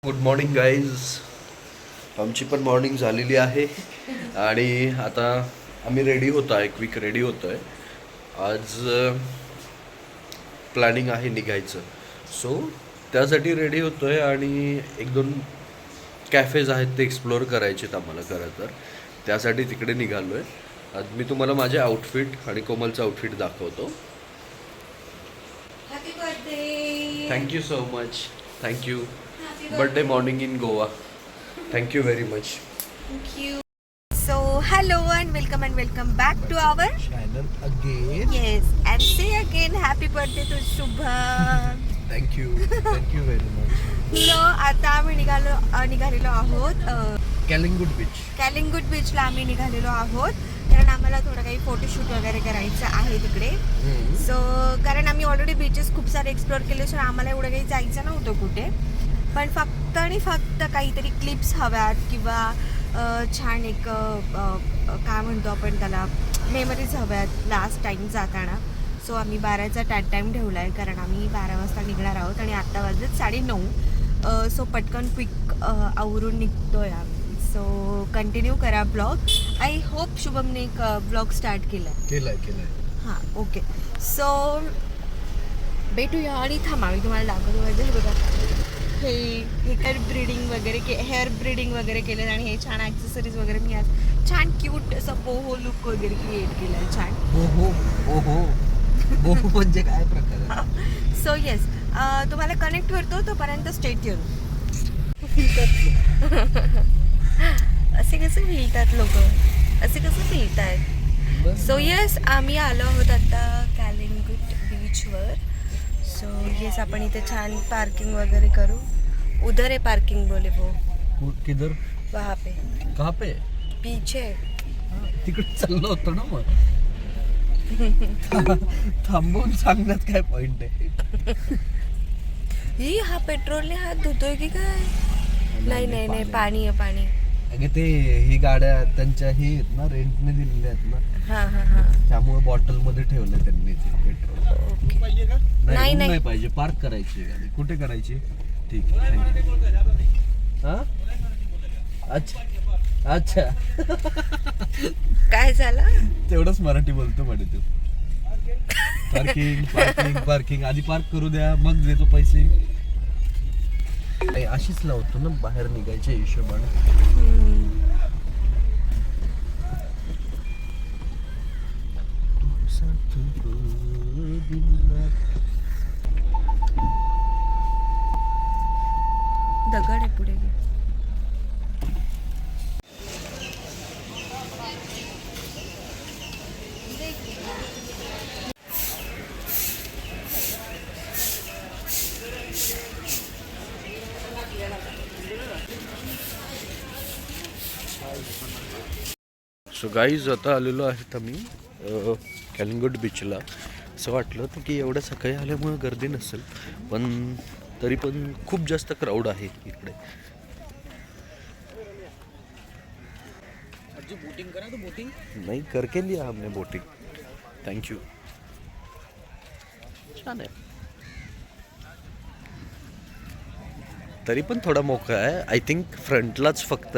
Good morning guys. आमची पण morning झालेली आहे आणि आता आम्ही रेडी होतो आहे, क्विक रेडी होतो आहे. आज प्लॅनिंग आहे निघायचं, सो त्यासाठी रेडी होतो आहे आणि एक दोन कॅफेज आहेत ते एक्सप्लोअर करायचे आहेत आम्हाला. खरं तर त्यासाठी तिकडे निघालो आहे. आज मी तुम्हाला माझे आउटफिट आणि कोमलचं आउटफिट दाखवतो. Happy birthday. Thank you so much. Thank you. Birthday morning in Goa. Thank you very much. Thank you. So hello and welcome back to our channel again. yes and say again happy birthday to Shubham. Thank you very much. So आता आम्ही निघालेलो आहोत कॅलिंगूट beach. कॅलिंगूट बीचला आम्ही निघालेलो आहोत कारण आम्हाला थोडं काही फोटोशूट वगैरे करायचं आहे तिकडे. सो कारण आम्ही ऑलरेडी बीचेस खूप सारे एक्सप्लोअर केले, सो आम्हाला एवढं काही जायचं नव्हतं कुठे, पण फक्त आणि फक्त काहीतरी क्लिप्स हव्यात किंवा छान एक काय म्हणतो आपण त्याला, मेमरीज हव्यात लास्ट टाईम जाताना. सो आम्ही 12चा टाईम ठेवला आहे कारण आम्ही 12 वाजता निघणार आहोत आणि आत्ता वाजत 9:30. सो पटकन क्विक आवरून निघतोय आम्ही. सो कंटिन्यू करा ब्लॉग. आय होप शुभमने एक ब्लॉग स्टार्ट केलाय. हां ओके. सो भेटूया आणि थांबा मी तुम्हाला दाखवतो. म्हणजे बघा हे हेअर ब्रीडिंग वगैरे केलं आणि हे छान ॲक्सेसरीज वगैरे मी आज छान क्यूट असं बोहो लुक वगैरे क्रिएट केलं आहे छान. बोहो म्हणजे काय प्रकार आहे? सो येस, तुम्हाला कनेक्ट करतो तोपर्यंत स्टेट ट्यून. असे कसं फिरतात. सो येस, आम्ही आलो आहोत आता कॅलिंगूट बीचवर. सो येस, आपण इथे छान पार्किंग वगैरे करू. उधर है पार्किंग बोले वो. किधर? वहाँ पे. कहाँ पे? पीछे. तिकडे चाललो होतो ना मग. थांबून सांगण्यात काय पॉइंट आहे? ही हा पेट्रोलने हात धुतोय की काय? नाही पाणी आहे. अगे ते ही गाड्या त्यांच्या ही आहेत ना, रेंटने दिलेल्या आहेत ना. हा. त्यामुळे बॉटल मध्ये ठेवलं त्यांनी ते पेट्रोल. ओके. नाही पाहिजे. पार्क करायची गाडी. कुठे करायची? ठीक आहे. हा अच्छा काय झालं? तेवढंच मराठी बोलतो म्हणे तू. पार्किंग आधी पार्क करू द्या, मग देतो पैसे. अशीच लावतो ना बाहेर निघायच्या हिशोबाने. दगड आहे पुढे. सो गाईज, आता आलेलो आहेत आम्ही कॅलिंगूट बीचला. असं वाटलं होतं की एवढ्या सकाळी आल्यामुळे गर्दी नसेल, पण तरी पण खूप जास्त क्राऊड आहे इकडे. बोटिंग करा तो. बोटिंग नाही करके लिया हमने बोटिंग. थँक्यू. छान आहे. तरी पण थोडा मोकळा आहे. आय थिंक फ्रंटलाच फक्त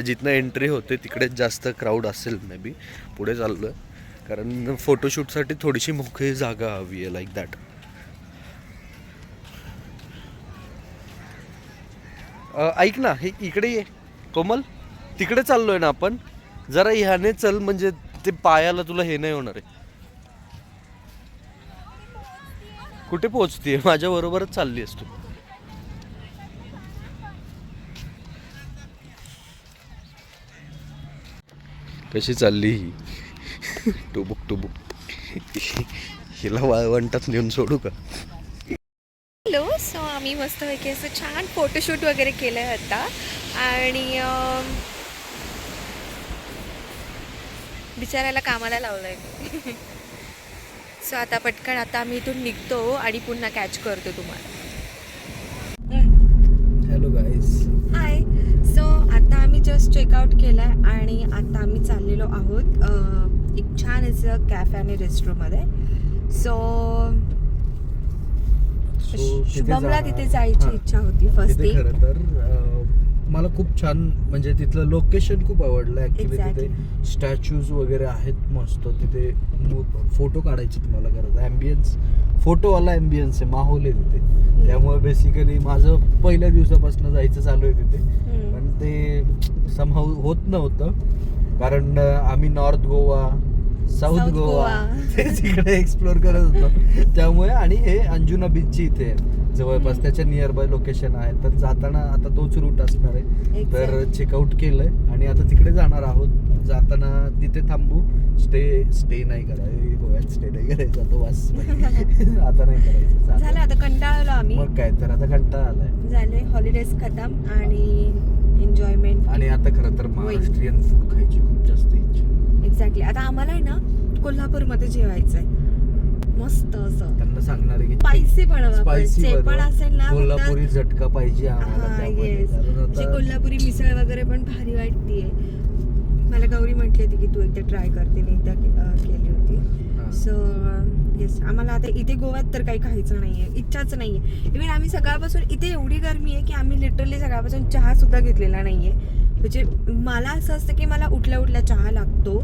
जिथनं एंट्री होते तिकडेच जास्त क्राऊड असेल मे बी. पुढे चाललो आहे कारण फोटोशूटसाठी थोडीशी मोकळी जागा हवी आहे, लाईक दॅट. ऐक ना, हे इकडे ये कोमल. तिकडे चाललोय ना आपण. जरा ह्याने चल, म्हणजे ते पायाला तुला हे नाही होणार आहे. कुठे पोहोचतीये? माझ्या बरोबरच चालली असतो. कशी चालली ही टुबुक. हिला वाळवंटात नेऊन सोडू का? हॅलो. सो आम्ही मस्तपैकी असं छान फोटोशूट वगैरे केलं आहे आता आणि बिचारायला कामाला लावलं आहे. सो आता पटकन आम्ही इथून निघतो आणि पुन्हा कॅच करतो तुम्हाला. Hello guys. हाय. सो आता आम्ही जस्ट चेकआउट केलं आहे आणि आता आम्ही चाललेलो आहोत एक छान असं कॅफे आणि रेस्टॉरंटमध्ये. सो शुभमला तिथे जायची इच्छा होती फर्स्ट तिथे डे. खरं तर मला खूप छान म्हणजे तिथलं लोकेशन खूप आवडलं ऍक्च्युली. Exactly. तिथे स्टॅच्यूज वगैरे आहेत मस्त. तिथे फोटो काढायचे तुम्हाला गरज. ॲम्बियन्स फोटोवाला ॲम्बियन्स आहे, माहोल आहे तिथे. त्यामुळे बेसिकली माझं पहिल्या दिवसापासून जायचं चालू आहे तिथे. पण ते समहाऊ होत नव्हतं कारण आम्ही north Goa, south South Goa Goa. ते तिकडे एक्सप्लोर करत होतो. त्यामुळे आणि हे अंजुना बीचची इथे आहे जवळपास, त्याच्या नियर बाय लोकेशन आहे. तर जाताना आता तोच रूट असणार आहे. तर Exactly. चेकआउट केलंय आणि आता तिकडे जाणार आहोत. जाताना तिथे थांबू. स्टे नाही करायचं गोव्यात, स्टे नाही करायचा तो वास आता नाही करायचं. झालं आता कंटाळलो आम्ही. मग काय तर आता कंटाळा आलाय. झाले हॉलिडेज खतम आणि एन्जॉयमेंट. आणि आता खरं तर महाराष्ट्रीयन फूड खायची खूप जास्त इच्छा. एक्झॅक्टली. आता आम्हाला आहे ना कोल्हापूरमध्ये जेवायचंय मस्त असं. त्यांना सांगणार आहे की स्पायसी बनवा. स्पायसी जे पण असेल ना कोल्हापुरी झटका पाहिजे आम्हाला हा त्यामध्ये. येस. कारण जे आता कोल्हापुरी मिसळ वगैरे पण भारी वाटतेय. मला गौरी म्हटली होती की तू एकदा ट्राय करते. मी एकदा केली हा. होती. सो येस, आम्हाला आता इथे गोव्यात तर काही खायचं नाहीये, इच्छाच नाहीये. इव्हन आम्ही सकाळपासून इथे एवढी गरमी आहे की आम्ही लिटरली सकाळपासून चहा सुद्धा घेतलेला नाहीये. म्हणजे मला असं असतं की मला उठल्या उठल्या चहा लागतो,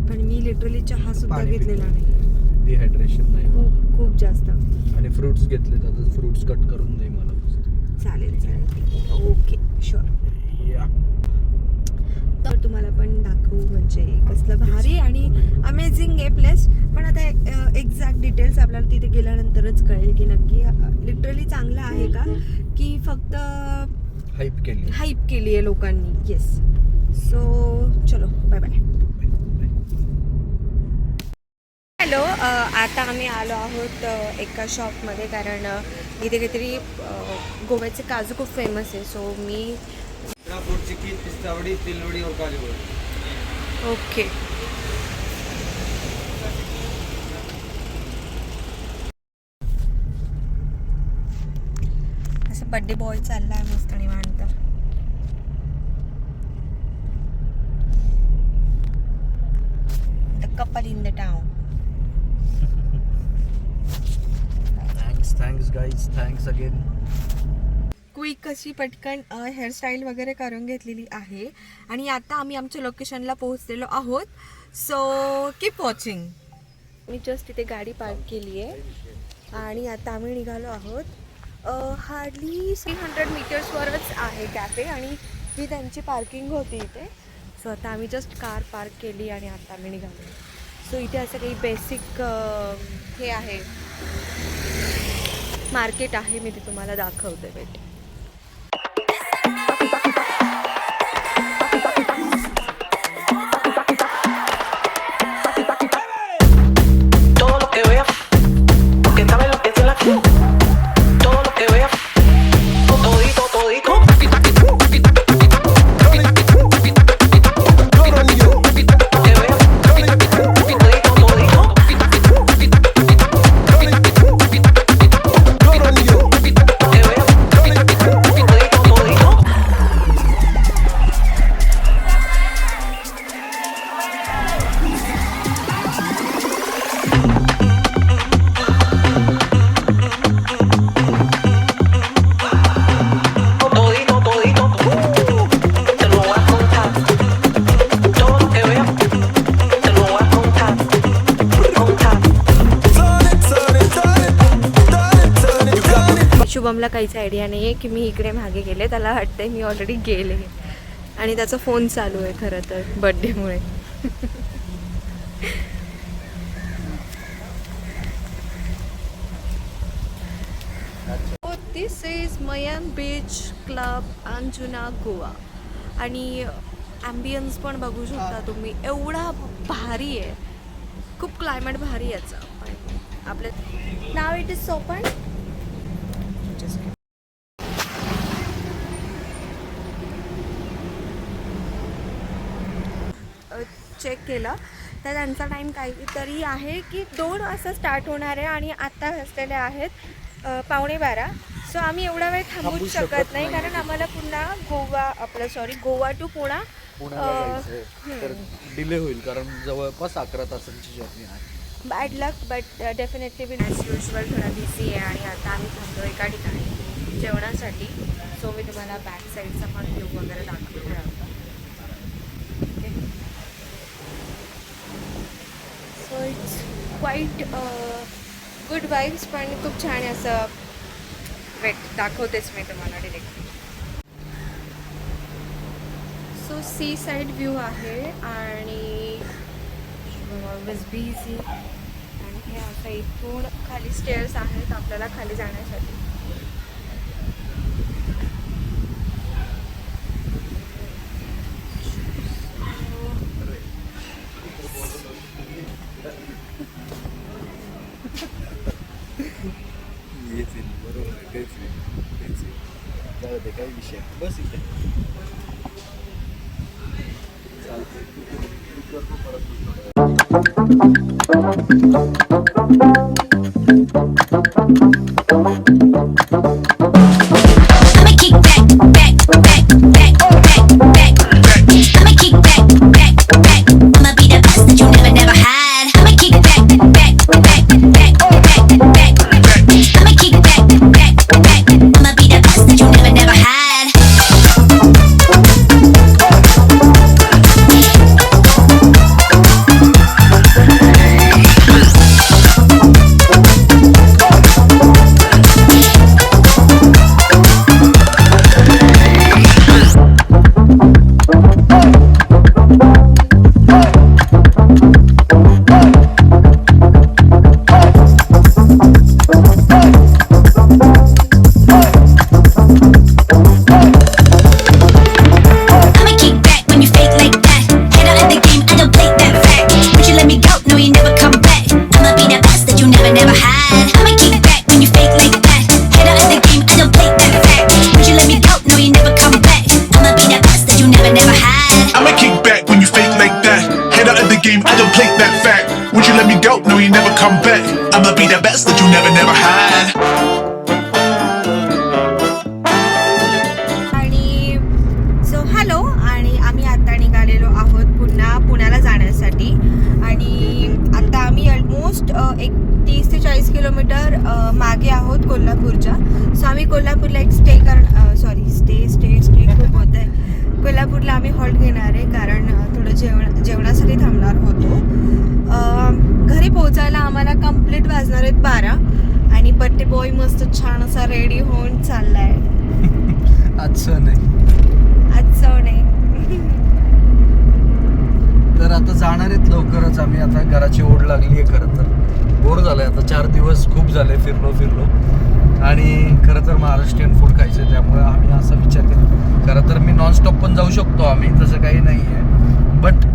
पण मी लिटरली चहा सुद्धा पाणी घेतलेला पितो. नाही. डिहायड्रेशन नाही होत. खूप खूप जास्त. आणि फ्रुट्स घेतले तर फ्रुट्स कट करून दे मला. चालेल चालेल ओके शुअर. या. तर तुम्हाला पण दाखवू म्हणजे कसलं भारी आणि अमेझिंग आहे प्लेस. पण आता एक्झॅक्ट डिटेल्स आपल्याला तिथे गेल्यानंतरच कळेल की नक्की लिटरली चांगलं आहे का की फक्त हाईप केली आहे लोकांनी. येस. सो चलो बाय बाय. हॅलो. आता आम्ही आलो आहोत एका शॉपमध्ये कारण इथे काहीतरी गोव्याचे काजू खूप फेमस आहे. सो मी चिक्की, पिस्तावड़ी, तिलवड़ी और काजू बड़ी. ओके. असं बर्थडे बॉय चाललाय मस्त निवांत. The couple in the town. Thanks guys, thanks again. Quick अशी पटकन हेअरस्टाईल वगैरे करून घेतलेली आहे आणि आता आम्ही आमच्या लोकेशनला पोहोचलेलो आहोत. So keep watching. मी जस्ट इथे गाडी पार्क केली आहे आणि आता आम्ही निघालो आहोत. हार्डली 300 मीटर्सवरच आहे कॅफे आणि ही त्यांची पार्किंग होती इथे. सो आता आम्ही जस्ट कार पार्क केली आणि आता आम्ही निघालो. सो इथे असं काही बेसिक हे आहे, मार्केट आहे. मी ते तुम्हाला दाखवते. भेट. Todo lo que vea, porque sabe lo que es la todo lo que vea, todito, todito. Que vea, todito, todito. Que vea, todito, todito. Todito, todito, te lo voy a contar. Todo lo que vea, te lo voy a contar. शुभमला काहीच idea नाही आहे की मी इकडे मागे गेले. त्याला वाटतंय मी already गेले आणि त्याचा फोन चालू आहे खरं तर बर्थडेमुळे. This is Mayan beach club Anjuna Goa आणि ॲम्बियन्स पण बघू शकता तुम्ही. एवढा भारी आहे, खूप क्लायमेट भारी याचं. पण आपलं नाव इट इज ओपन. चेक केलं तर त्यांचा टाईम काहीतरी आहे की 2 वाजता स्टार्ट होणार आहे आणि आत्ता वाजलेले आहेत 11:15. सो आम्ही एवढा वेळ थांबूच शकत नाही कारण आम्हाला पुन्हा गोवा टू पुण्याला जायचंय. तर डिले होईल कारण जवळपास 11 तासांची जर्नी आहे. Bad luck but definitely will as usual थोडा बिझी आहे आणि आता आम्ही थांबलो एका जेवणासाठी. सो मी तुम्हाला बॅक साईडचा पण व्ह्यू वगैरे दाखवते आता. Okay, so it's quite good vibes, पण खूप छान आहे असं. वेट दाखवतेच मी तुम्हाला directly. So see side view आहे आणि ऑलवेज बिझी. आणि हे असं इथून खाली स्टेअर्स आहेत आपल्याला खाली जाण्यासाठी. काही विषय बस इथे I'ma kick back, back, back, back, back, back. I'ma kick back, back, back. I'ma be the best that you never, never had. I'ma kick back, back, back, back, back, back. I'ma kick back, back, back. I'ma be the best that you never, never had. I'ma kick back when you fake like that. Head out of the game, I don't play that fact. Would you let me go? No, you never come back. I'ma be the best that you never, never had. I'ma kick back when you fake like that. Head out of the game, I don't play that fact. Would you let me go? No, you never come back. I'ma be the best that you never, never had. I'ma kick back when you fake like that. Head out of the game, I don't play that fact. Would you let me go? No, you never come back. I'ma be the best that you never, never had. आणि so hello. आणि आम्ही आता निघालेलो आहोत पुन्हा पुण्याला जाण्यासाठी. आणि आता आम्ही ऑलमोस्ट एक 30 ते 40 किलोमीटर मागे आहोत कोल्हापूरच्या. सो आम्ही कोल्हापूरला एक स्टे खूप होत आहे. कोल्हापूरला आम्ही हॉल्ट घेणार आहे कारण थोडं जेवणासाठी थांबणार होतो. घरी पोहोचायला आम्हाला कंप्लीट वाजणार आहेत 12. आणि बड्डे बॉय मस्त छान असा रेडी होऊन चाललाय. आजचं नाही. आजचं नाही. तर आता जाणार आहेत लवकरच आम्ही. आता घराची ओढ लागली आहे. खरं तर बोर झालंय आता. 4 दिवस खूप झाले फिरलो आणि खरं तर महाराष्ट्रीयन फूड खायचं. त्यामुळे आम्ही असा विचार केला. खरं तर मी नॉनस्टॉप पण जाऊ शकतो आम्ही, तसं काही नाही आहे. बट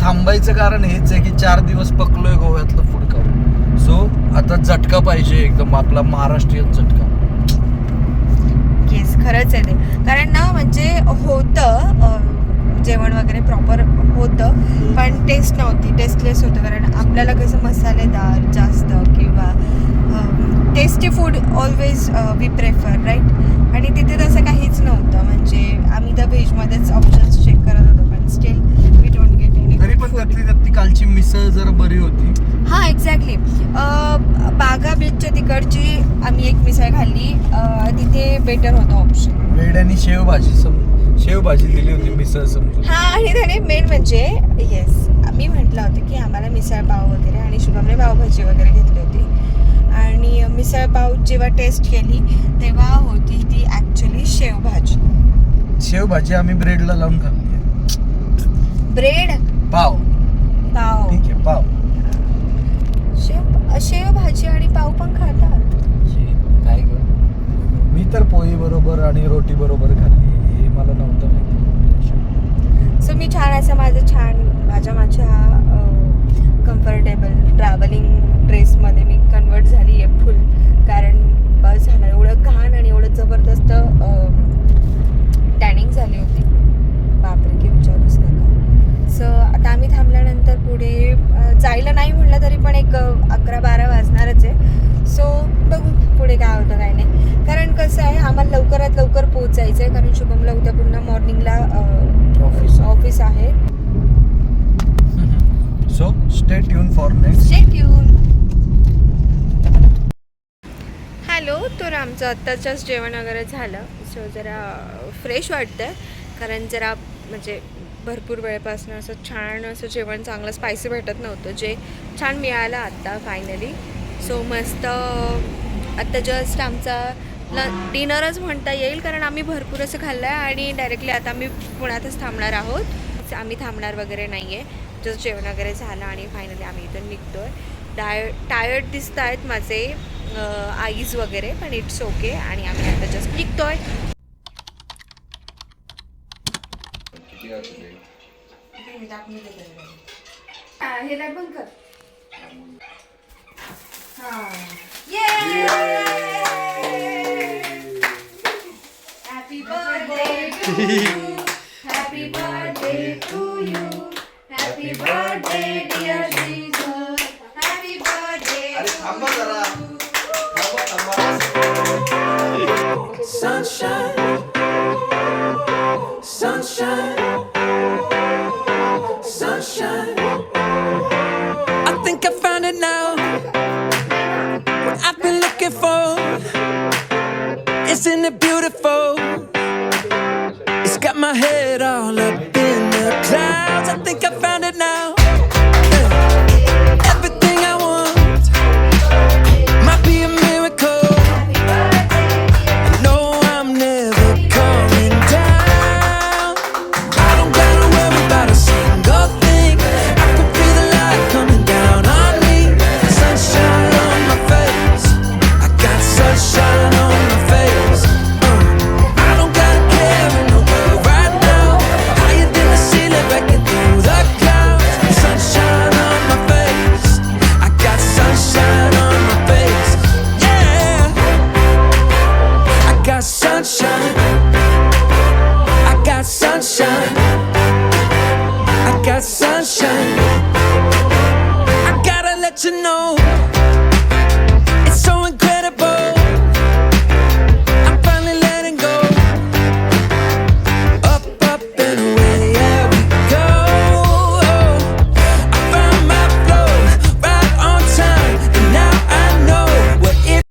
थांबायचं कारण हेच आहे की 4 दिवस पकलोय गोव्यातलं फूड खाऊन. सो आता झटका पाहिजे एकदम आपला महाराष्ट्रीयन झटका. येस, खरंच आहे ते. कारण ना म्हणजे होतं जेवण वगैरे प्रॉपर होतं, पण टेस्ट नव्हती. टेस्टलेस होतं. कारण आपल्याला कसं मसालेदार जास्त किंवा tasty food always we prefer, right. आणि तिथे तसं काहीच नव्हतं. म्हणजे आम्ही तर व्हेजमध्येच ऑप्शन्स चेक करत होतो, पण still we don't get any. तरी पण त्यातली कालची मिसळ जरा बरी होती. हां, एक्झॅक्टली. बागा बीचच्या तिकडची आम्ही एक मिसळ खाल्ली. तिथे बेटर होतं ऑप्शन. ब्रेड आणि शेवभाजी दिली होती मिसळ समजून. हां, आणि त्याने मेन म्हणजे येस मी म्हटलं होतं की आम्हाला मिसळ पाव वगैरे, आणि शुभमने पावभाजी वगैरे घेतली होती. आणि मिसळ पाव जेव्हा टेस्ट केली तेव्हा होती ती ॲक्च्युली शेवभाजी आम्ही ब्रेडला लावून खाल्ली आहे. ब्रेड पाव ठीक आहे. पाव शेव भाजी आणि पाव पण खातात. काय ग, मी तर पोळी बरोबर आणि रोटी बरोबर खाल्ली. हे मला नव्हतं माहिती. सो मी छान असं माझ्या कम्फर्टेबल ट्रॅव्हलिंग ड्रेसमध्ये मी कन्वर्ट झाली आहे फुल. कारण बस झालं, एवढं घाण आणि एवढं जबरदस्त टॅनिंग झाली होती. बापरे, की विचारूच नका. सो आता आम्ही थांबल्यानंतर पुढे जायला नाही म्हटलं तरी पण एक 11-12 वाजणारच आहे. सो बघू पुढे काय होतं काय नाही. कारण कसं आहे, आम्हाला लवकरात लवकर पोहोचायचं आहे. कारण शुभमला उद्या पुन्हा मॉर्निंगला ऑफिस आहे. So stay tune for next. Stay tune. आलो तर आमचं आत्ताच्याच जेवण वगैरे झालं. सो जरा फ्रेश वाटतंय कारण जरा म्हणजे भरपूर वेळेपासून असं छान असं जेवण चांगलं स्पायसी भेटत नव्हतं, जे छान मिळालं आत्ता फायनली. सो मस्त आत्ता जस्ट आमचा डिनरच म्हणता येईल कारण आम्ही भरपूर असं खाल्लं आहे आणि डायरेक्टली आता आम्ही पुण्यातच थांबणार आहोत. आम्ही थांबणार वगैरे नाही आहे. जस्ट जेवण वगैरे झालं आणि फायनली आम्ही इथून निघतो आहे. टायर्ड दिसत आहेत माझे आईज वगैरे, पण इट्स ओके. आणि आम्ही आता जस्ट निघतो आहे. हे लाईट बंद कर. Happy birthday to you, happy birthday to you, happy birthday dear Jesus, happy birthday. Sunshine, sunshine, sunshine. I think I found it now. What I've been looking for. Isn't it beautiful? It's got my head all up in the clouds. I think I found it now. Everything I want might be a miracle. No, I'm never coming down. I don't gotta worry about a single thing. I can feel the light coming down on me. Sunshine on my face. I got sunshine on my face. I don't gotta care in the world right now. Higher than the ceiling, breaking through the clouds. Sunshine on my face. I got sunshine on my face. Yeah. I got sunshine. I got sunshine. I got sunshine. I gotta let you know.